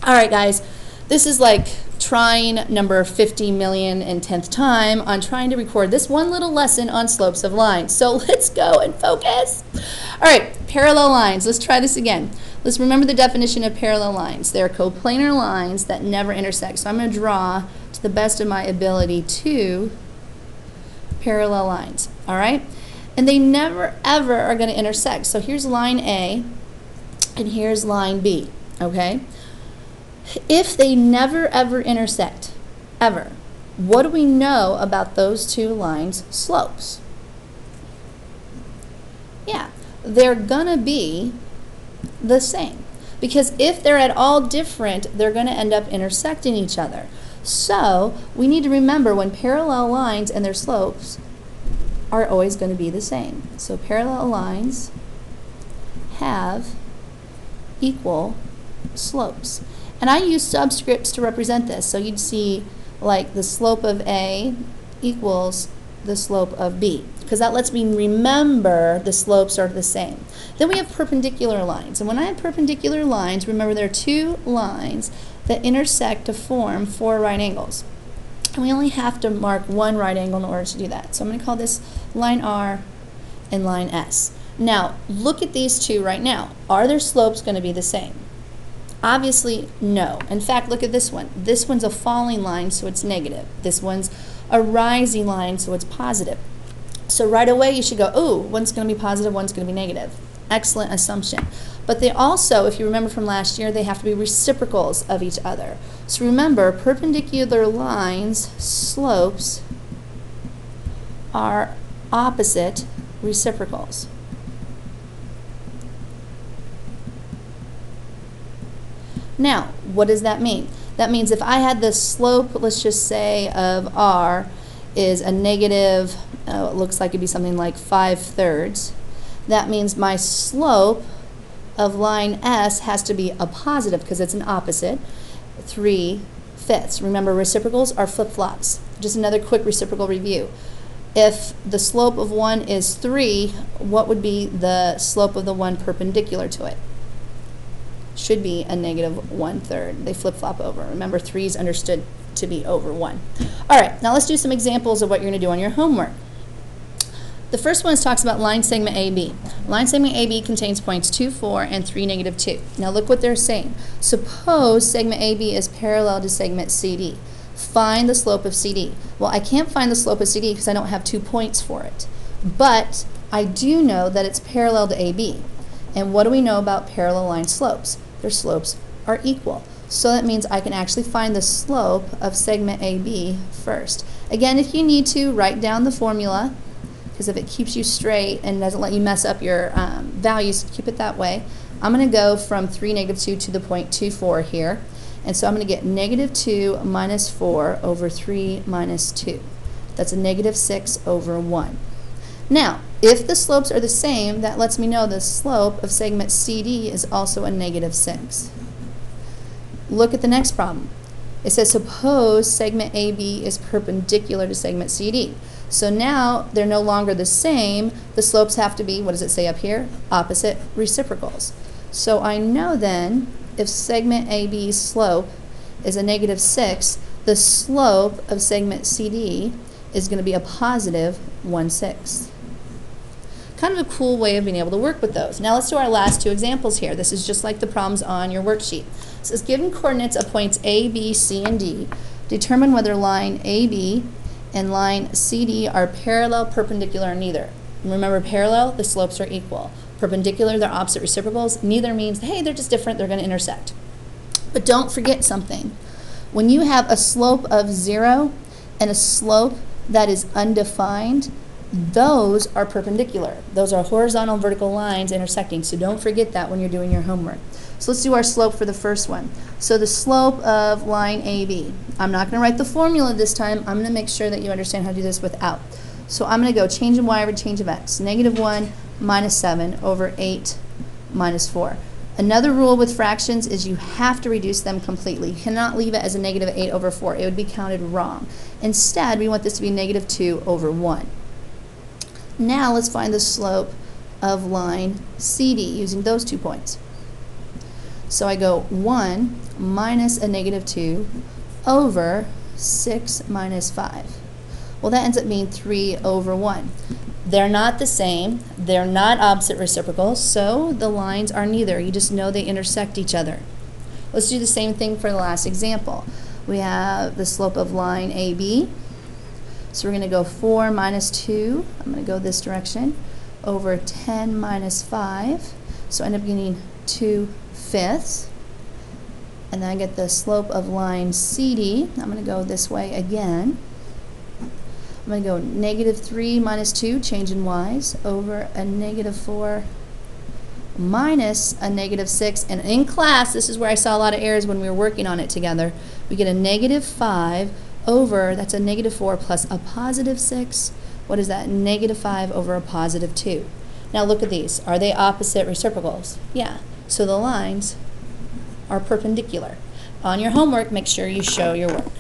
All right, guys, this is like trying number 50 million and 10th time on trying to record this one little lesson on slopes of lines. So let's go and focus. All right, parallel lines. Let's try this again. Let's remember the definition of parallel lines. They're coplanar lines that never intersect. So I'm going to draw, to the best of my ability, two parallel lines. All right? And they never, ever are going to intersect. So here's line A, and here's line B. Okay? If they never, ever intersect, ever, what do we know about those two lines' slopes? Yeah, they're going to be the same. Because if they're at all different, they're going to end up intersecting each other. So we need to remember when parallel lines and their slopes are always going to be the same. So parallel lines have equal slopes. And I use subscripts to represent this. So you'd see like the slope of A equals the slope of B, because that lets me remember the slopes are the same. Then we have perpendicular lines. And when I have perpendicular lines, remember there are two lines that intersect to form four right angles. And we only have to mark one right angle in order to do that. So I'm going to call this line R and line S. Now, look at these two right now. Are their slopes going to be the same? Obviously, no. In fact, look at this one. This one's a falling line, so it's negative. This one's a rising line, so it's positive. So right away, you should go, oh, one's going to be positive, one's going to be negative. Excellent assumption. But they also, if you remember from last year, they have to be reciprocals of each other. So remember, perpendicular lines' slopes are opposite reciprocals. Now, what does that mean? That means if I had the slope, let's just say, of R is a negative, it looks like it'd be something like 5/3. That means my slope of line S has to be a positive because it's an opposite, 3/5. Remember, reciprocals are flip-flops. Just another quick reciprocal review. If the slope of one is 3, what would be the slope of the one perpendicular to it? Should be a negative 1/3. They flip-flop over. Remember, 3 is understood to be over 1. All right, now let's do some examples of what you're going to do on your homework. The first one talks about line segment AB. Line segment AB contains points 2, 4, and 3, -2. Now look what they're saying. Suppose segment AB is parallel to segment CD. Find the slope of CD. Well, I can't find the slope of CD because I don't have 2 points for it. But I do know that it's parallel to AB. And what do we know about parallel line slopes? Their slopes are equal. So that means I can actually find the slope of segment AB first. Again, if you need to, write down the formula, because if it keeps you straight and doesn't let you mess up your values, keep it that way. I'm going to go from 3, -2 to the point 24 here. And so I'm going to get -2 minus 4 over 3 minus 2. That's a -6 over 1. Now, if the slopes are the same, that lets me know the slope of segment CD is also a -6. Look at the next problem. It says suppose segment AB is perpendicular to segment CD. So now they're no longer the same. The slopes have to be, what does it say up here? Opposite reciprocals. So I know then if segment AB's slope is a -6, the slope of segment CD is going to be a positive 1/6. Kind of a cool way of being able to work with those. Now let's do our last two examples here. This is just like the problems on your worksheet. It says given coordinates of points A, B, C, and D, determine whether line AB and line CD are parallel, perpendicular, or neither. Remember, parallel, the slopes are equal. Perpendicular, they're opposite reciprocals. Neither means, hey, they're just different, they're going to intersect. But don't forget something. When you have a slope of 0 and a slope that is undefined, those are perpendicular. Those are horizontal vertical lines intersecting. So don't forget that when you're doing your homework. So let's do our slope for the first one. So the slope of line AB. I'm not going to write the formula this time. I'm going to make sure that you understand how to do this without. So I'm going to go change in y over change of x. -1 minus 7 over 8 minus 4. Another rule with fractions is you have to reduce them completely. You cannot leave it as a -8 over 4. It would be counted wrong. Instead, we want this to be -2 over 1. Now let's find the slope of line CD using those 2 points. So I go 1 minus a negative 2 over 6 minus 5. Well, that ends up being 3 over 1. They're not the same. They're not opposite reciprocals, so the lines are neither. You just know they intersect each other. Let's do the same thing for the last example. We have the slope of line AB. So we're going to go 4 minus 2. I'm going to go this direction over 10 minus 5. So I end up getting 2/5. And then I get the slope of line CD. I'm going to go this way again. I'm going to go negative 3 minus 2, change in y's, over a negative 4 minus a negative 6. And in class, this is where I saw a lot of errors when we were working on it together. We get a negative 5 over, that's a negative 4 plus a positive 6. What is that? Negative 5 over a positive 2. Now look at these. Are they opposite reciprocals? Yeah. So the lines are perpendicular. On your homework, make sure you show your work.